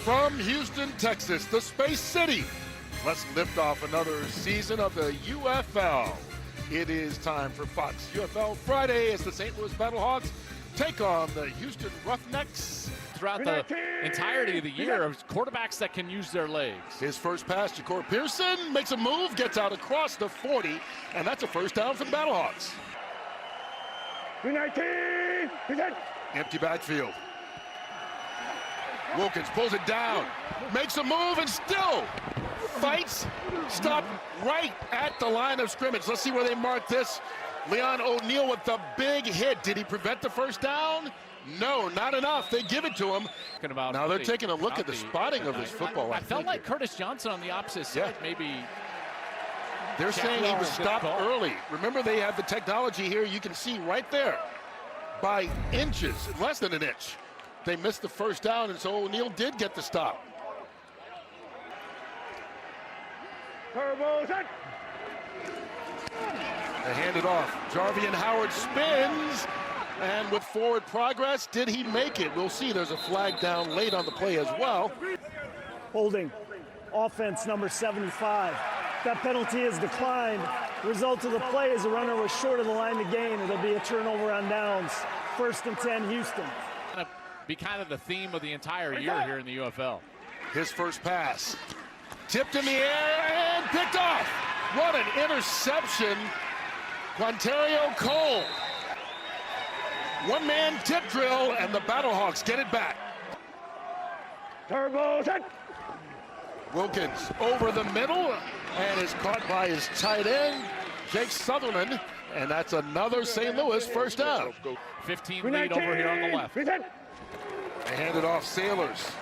From Houston, Texas, the Space City, let's lift off another season of the UFL. It is time for Fox UFL Friday as the St. Louis Battlehawks take on the Houston Roughnecks. Throughout the entirety of the year of quarterbacks that can use their legs. His first pass, Ja'Cory Pearson makes a move, gets out across the 40, and that's a first down for the Battlehawks. Empty backfield. Wilkins pulls it down, makes a move, and still fights, stopped right at the line of scrimmage. Let's see where they mark this. Leon O'Neal with the big hit. Did he prevent the first down? No, not enough. They give it to him. Now they're taking a look at the spotting of this football. I felt like Curtis Johnson on the opposite side, maybe. They're saying he was stopped early. Remember, they have the technology here. You can see right there by inches, less than an inch. They missed the first down, and so O'Neal did get the stop. They hand it off. Jarvian Howard spins, and with forward progress, did he make it? We'll see. There's a flag down late on the play as well. Holding. Offense number 75. That penalty is declined. The result of the play is the runner was short of the line to gain. It'll be a turnover on downs. 1st and 10, Houston. Be kind of the theme of the entire year here in the UFL. His first pass. Tipped in the air and picked off. What an interception. Quantario Cole. One-man tip drill, and the Battlehawks get it back. Turbo set. Wilkins over the middle and is caught by his tight end, Jake Sutherland, and that's another St. Louis first down. 15 lead over here on the left. They hand it off. Sailors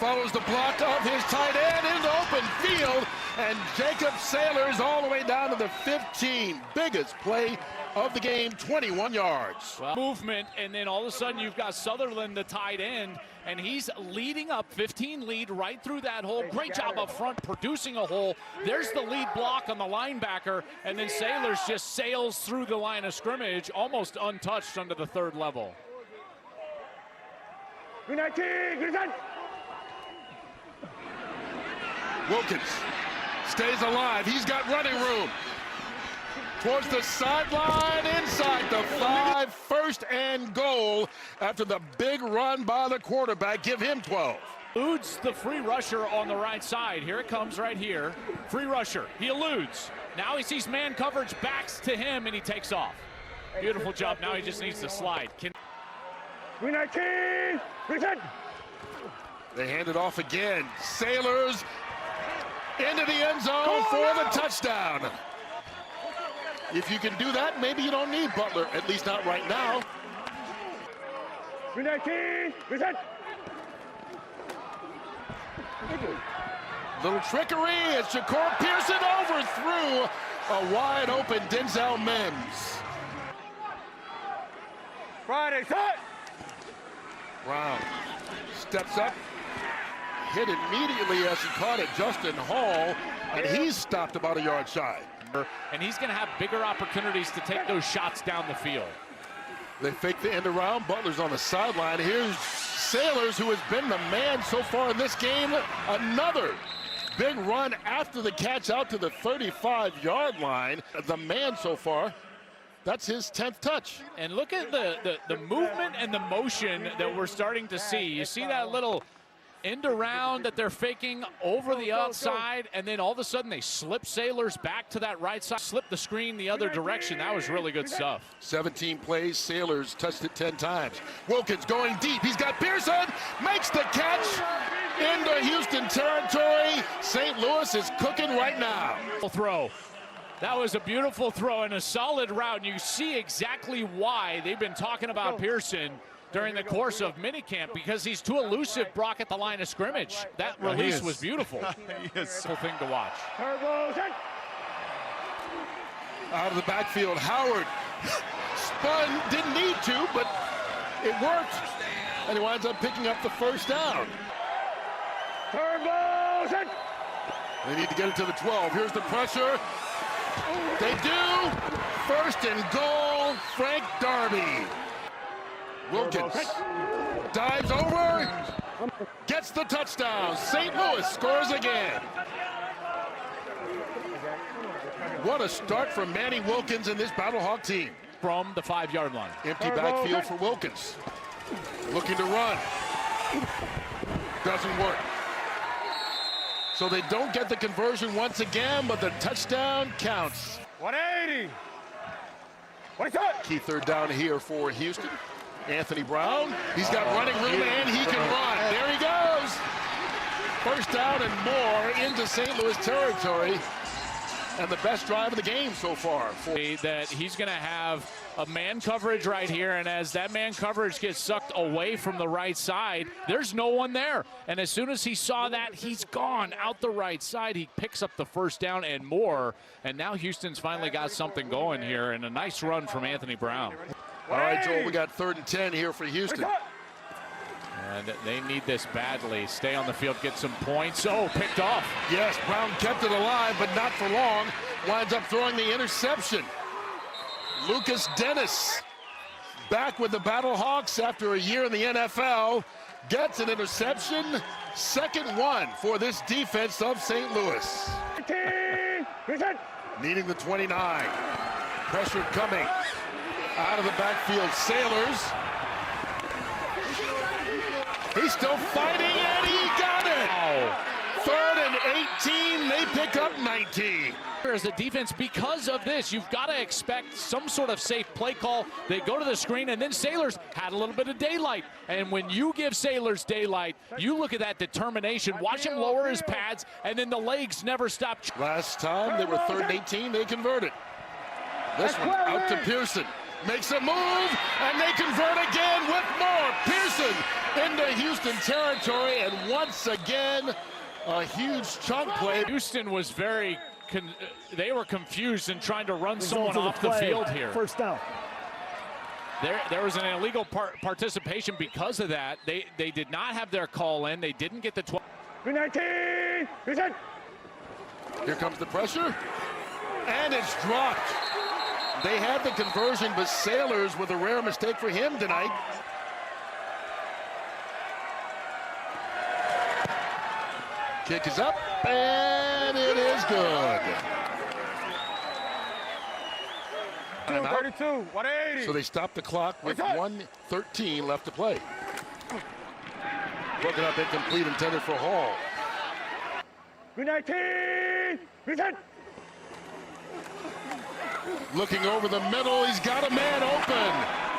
follows the block of his tight end into open field, and Jacob Sailors all the way down to the 15. Biggest play of the game, 21 yards. Well, movement, and then all of a sudden you've got Sutherland, the tight end, and he's leading up, 15 lead right through that hole. Great job up front, producing a hole. There's the lead block on the linebacker, and then Sailors just sails through the line of scrimmage, almost untouched under the third level. Wilkins stays alive. He's got running room. Towards the sideline, inside the 5, 1st and goal after the big run by the quarterback. Give him 12. Eludes the free rusher on the right side. Here it comes right here. Free rusher. He eludes. Now he sees man coverage, backs to him, and he takes off. Beautiful job. Now he just needs to slide. They hand it off again. Sailors into the end zone for the touchdown. If you can do that, maybe you don't need Butler, at least not right now. Little trickery as Ja'Cory Pearson overthrew a wide open Denzel Mims. Friday, set. Brown steps up, hit immediately as he caught it, Justin Hall, and he's stopped about a yard shy. And he's going to have bigger opportunities to take those shots down the field. They fake the end around. Butler's on the sideline. Here's Sailors, who has been the man so far in this game. Another big run after the catch out to the 35-yard line. The man so far. That's his 10th touch. And look at the movement and the motion that we're starting to see. You see that little end around that they're faking over the outside, and then all of a sudden they slip Sailors back to that right side, slip the screen the other direction. That was really good stuff. 17 plays, Sailors touched it 10 times. Wilkins going deep. He's got Pearson, makes the catch into Houston territory. St. Louis is cooking right now. Throw. That was a beautiful throw and a solid route, and you see exactly why they've been talking about Pearson during the course of minicamp, because he's too elusive, Brock, at the line of scrimmage. That release was beautiful. Beautiful thing to watch. Out of the backfield, Howard spun, didn't need to, but it worked, and he winds up picking up the first down. They need to get it to the 12. Here's the pressure. They do. 1st and goal, Frank Darby. Wilkins dives over, Gets the touchdown. St. Louis scores again. What a start from Manny Wilkins and this Battlehawk team. From the 5-yard line. Empty backfield for Wilkins. Looking to run. Doesn't work. So they don't get the conversion once again, but the touchdown counts. 180. What's up? Key third down here for Houston. Anthony Brown. He's got running room and he can run. There he goes. First down and more into St. Louis territory. And the best drive of the game so far. That he's going to have a man coverage right here, and as that man coverage gets sucked away from the right side, there's no one there. And as soon as he saw that, he's gone out the right side. He picks up the first down and more, and now Houston's finally got something going here, and a nice run from Anthony Brown. All right, Joel, we got 3rd and 10 here for Houston. And they need this badly. Stay on the field, get some points. Oh, picked off. Yes, Brown kept it alive, but not for long. Winds up throwing the interception. Lucas Dennis, back with the Battlehawks after a year in the NFL, gets an interception. 2nd one for this defense of St. Louis. Needing the 29. Pressure coming out of the backfield. Sailors. He's still fighting, and he got it. Oh. 3rd and 18. They pick up 19. As a defense, because of this, you've got to expect some sort of safe play call. They go to the screen, and then Sailors had a little bit of daylight. And when you give Sailors daylight, you look at that determination. Watch him lower his pads, and then the legs never stop. Last time they were 3rd and 18. They converted. This one out to Pearson. Makes a move, and they convert again with more. Pearson into Houston territory, and once again, a huge chunk play. Houston was very, they were confused in trying to run someone off the field here. First down. There was an illegal participation because of that. They did not have their call in. They didn't get the 12. 19. Here comes the pressure, and it's dropped. They had the conversion, but Sailors with a rare mistake for him tonight. Kick is up, and it is good. 32, 180. So they stopped the clock with 1:13 left to play. Broken up, incomplete, intended for Hall. 19. Looking over the middle, he's got a man open.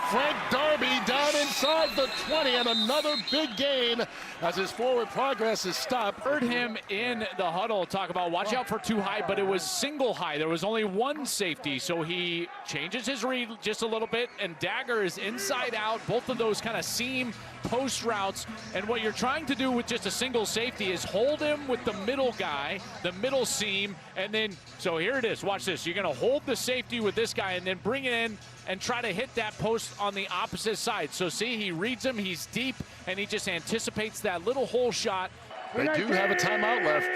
Frank Darby down inside the 20, and another big gain as his forward progress is stopped. Heard him in the huddle talk about watch out for too high, but it was single high. There was only one safety, so he changes his read just a little bit, and Dagger is inside out. Both of those kind of seam post routes, and what you're trying to do with just a single safety is hold him with the middle guy, the middle seam, and then, so here it is, watch this. You're gonna hold the safety with this guy and then bring it in and try to hit that post on the opposite side. So see, he reads him, he's deep, and he just anticipates that little hole shot. They do have a timeout left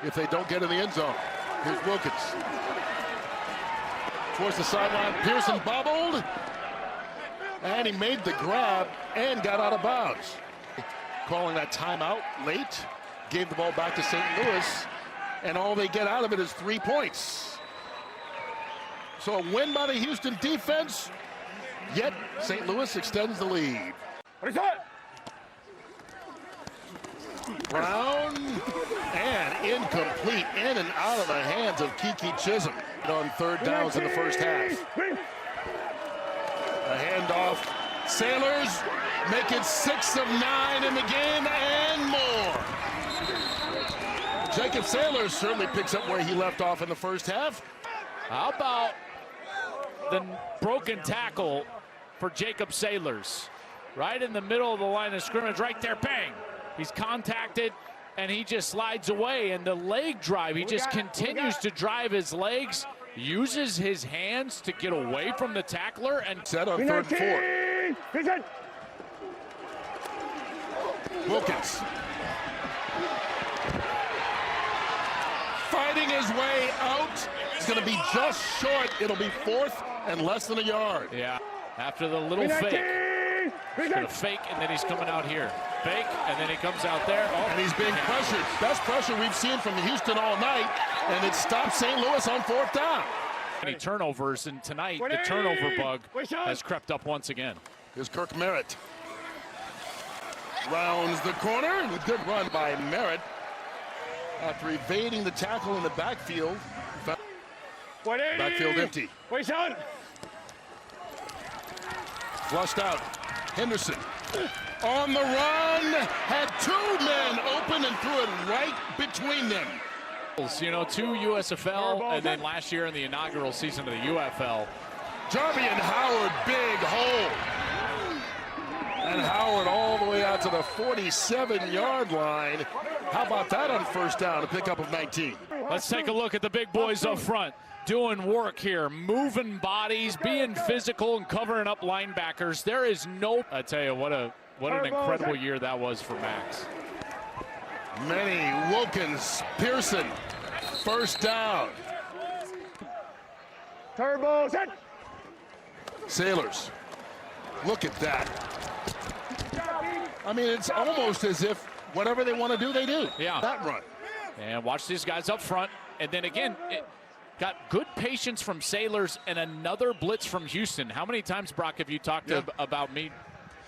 if they don't get in the end zone. Here's Wilkins. Towards the sideline, Pearson bobbled, and he made the grab and got out of bounds. Calling that timeout late, gave the ball back to St. Louis, and all they get out of it is 3 points. So a win by the Houston defense, yet St. Louis extends the lead. What is that? Brown, and incomplete, in and out of the hands of Kiki Chisholm on 3rd downs in the first half. A handoff. Sailors make it 6 of 9 in the game and more. Jacob Sailors certainly picks up where he left off in the first half. How about the broken tackle for Jacob Sailors? Right in the middle of the line of scrimmage, right there, bang. He's contacted, and he just slides away. And the leg drive, he just continues to drive his legs, uses his hands to get away from the tackler, and set on 3rd and 4. Wilkins. Fighting his way out. It's going to be just short. It'll be 4th and less than a yard. Yeah, after the little fake. He's going to fake, and then he's coming out here. Fake, and then he comes out there. Oh, And he's being pressured. Best pressure we've seen from Houston all night, and it stopped St. Louis on 4th down. Any turnovers, and tonight the turnover bug has crept up once again. Here's Kirk Merritt. Rounds the corner. Good run by Merritt. After evading the tackle in the backfield. Backfield empty. Flushed out. Henderson on the run. Had 2 men open and threw it right between them. You know, 2 USFL, and then last year in the inaugural season of the UFL. Jarvie and Howard, big hole. And Howard all the way out to the 47-yard line. How about that on 1st down, a pickup of 19? Let's take a look at the big boys up front. Doing work here, moving bodies, being physical and covering up linebackers. There is no, I tell you, what an incredible year that was for Max. Many, Wilkins, Pearson, 1st down. Turbo set. Sailors, look at that. I mean, it's almost as if whatever they want to do, they do. Yeah. That run. And watch these guys up front. And then again, got good patience from Sailors and another blitz from Houston. How many times, Brock, have you talked about me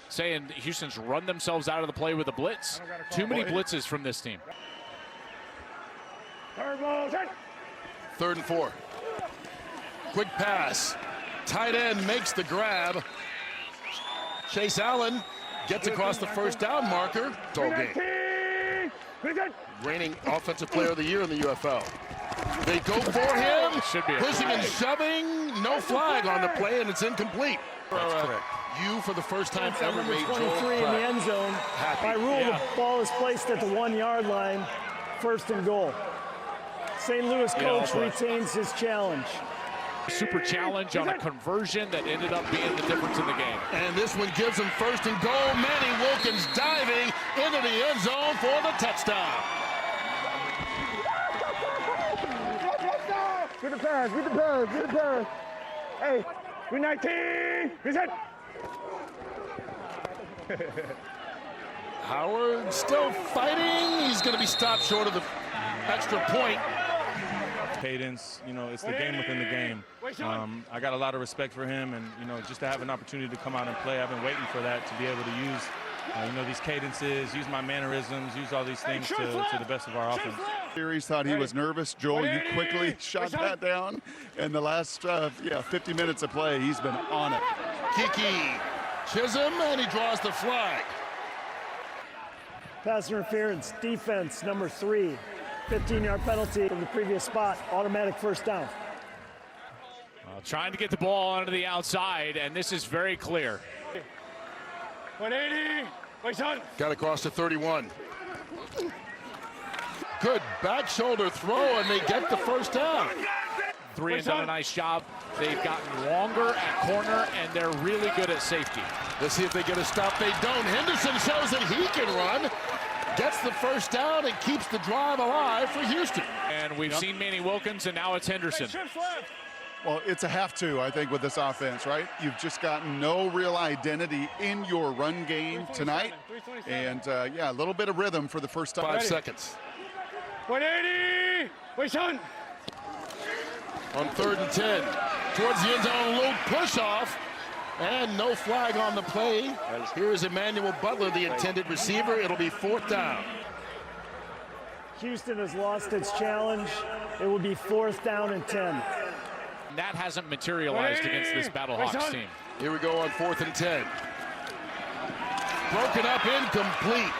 saying Houston's run themselves out of the play with a blitz? Too many blitzes from this team. Turbo set. 3rd and 4. Quick pass. Tight end makes the grab. Chase Allen gets across the 1st down marker. It's all game. Reigning Offensive Player of the Year in the UFL. They go for him. Pushing and shoving. No flag on the play, and it's incomplete. That's correct. You, for the first time ever, made Joel 23 in the end zone. happy. By rule, the ball is placed at the 1-yard line, 1st and goal. St. Louis coach retains his challenge. Super challenge on a conversion that ended up being the difference in the game. And this one gives him 1st and goal. Manny Wilkins diving into the end zone for the touchdown. Get the pass, get the pass, get the pass. Hey, we 19. Reset. Howard still fighting. He's going to be stopped short of the extra point. Cadence, you know, it's the game within the game. I got a lot of respect for him, and you know, just to have an opportunity to come out and play, I've been waiting for that, to be able to use, you know, these cadences, use my mannerisms, use all these things to the best of our offense. Series thought he was nervous. Joel, you quickly shot that down. In the last 50 minutes of play, he's been on it. Kiki Chisholm, and he draws the flag. Pass interference, defense, number 3. 15-yard penalty from the previous spot, automatic 1st down. Trying to get the ball onto the outside, and this is very clear. 180. Wait, son. Got across to 31. Good back shoulder throw, and they get the 1st down. 3 has done a nice job. They've gotten longer at corner, and they're really good at safety. Let's see if they get a stop. They don't. Henderson shows that he can run. Gets the 1st down and keeps the drive alive for Houston. And we've seen Manny Wilkins, and now it's Henderson. Well, it's a have to, I think, with this offense, right? You've just gotten no real identity in your run game tonight. And, a little bit of rhythm for the first time. 5 seconds. 180. Wait, son. On 3rd and 10. Towards the end zone, low push off. And no flag on the play. Here's Emmanuel Butler, the intended receiver. It'll be 4th down. Houston has lost its challenge. It will be 4th down and 10. That hasn't materialized against this Battlehawks team. Here we go on 4th and 10. Broken up, incomplete.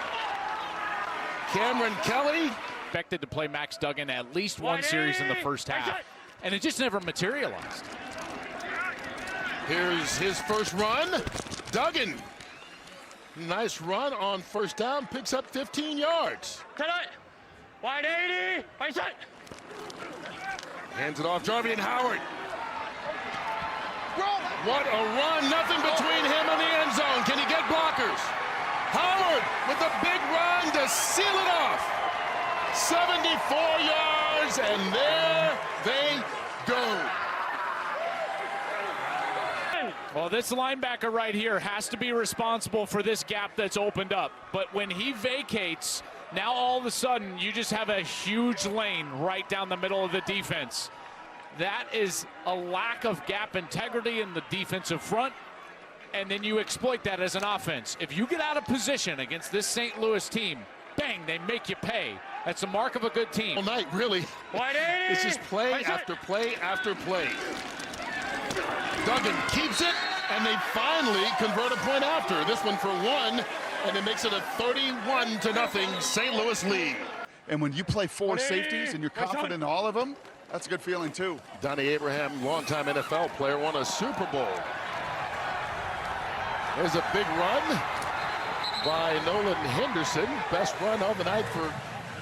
Cameron Kelly. Expected to play Max Duggan at least one series in the first half, and it just never materialized. Here's his first run. Duggan. Nice run on 1st down. Picks up 15 yards. Tonight. 180. Wait, son. Hands it off Jarvie and Howard. What a run. Nothing between him and the end zone. Can he get blockers? Howard with a big run to seal it off. 74 yards, and there they go. Well, this linebacker right here has to be responsible for this gap that's opened up. But when he vacates, now all of a sudden you just have a huge lane right down the middle of the defense. That is a lack of gap integrity in the defensive front, and then you exploit that as an offense. If you get out of position against this St. Louis team, bang, they make you pay. That's the mark of a good team. All night, really. It's just play after play after play. Duggan keeps it, and they finally convert a point after. This one for one, and it makes it a 31-0 St. Louis lead. And when you play four safeties and you're confident in all of them, that's a good feeling too. Donnie Abraham, longtime NFL player, won a Super Bowl. There's a big run by Nolan Henderson. Best run of the night for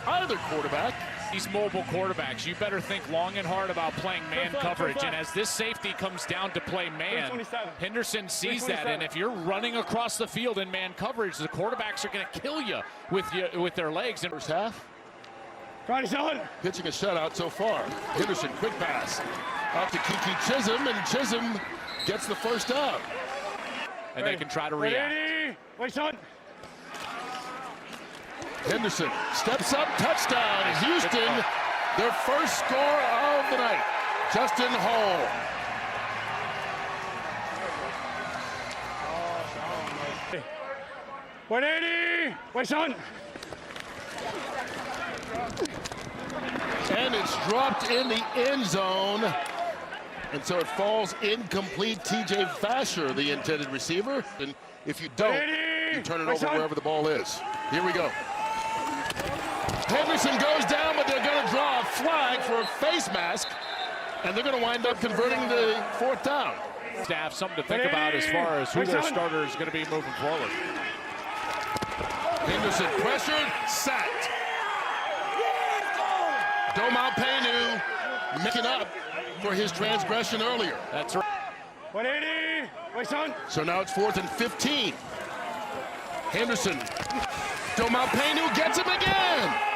either quarterback. These mobile quarterbacks, you better think long and hard about playing man coverage. And as this safety comes down to play man, Henderson sees that. And if you're running across the field in man coverage, the quarterbacks are going to kill you with their legs. In first half, pitching a shutout so far. Henderson, quick pass out to Kiki Chisholm, and Chisholm gets the first down. And they can try to react. Henderson steps up, touchdown, Houston, their first score of the night. Justin Hall. And it's dropped in the end zone. And so it falls incomplete. TJ Vasher, the intended receiver. And if you don't, you turn it over wherever the ball is. Here we go. Henderson goes down, but they're going to draw a flag for a face mask, and they're going to wind up converting the fourth down. Staff, something to think about as far as who their starter is going to be moving forward. Henderson pressured, sacked. Domau Penu making up for his transgression earlier. That's right. So now it's 4th and 15. Henderson, Domau Penu gets him again.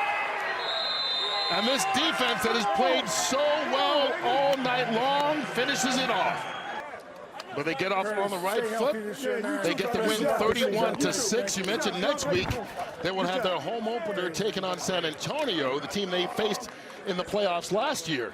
And this defense that has played so well all night long finishes it off. But they get off on the right foot. They get the win 31-6. You mentioned next week they will have their home opener taking on San Antonio, the team they faced in the playoffs last year.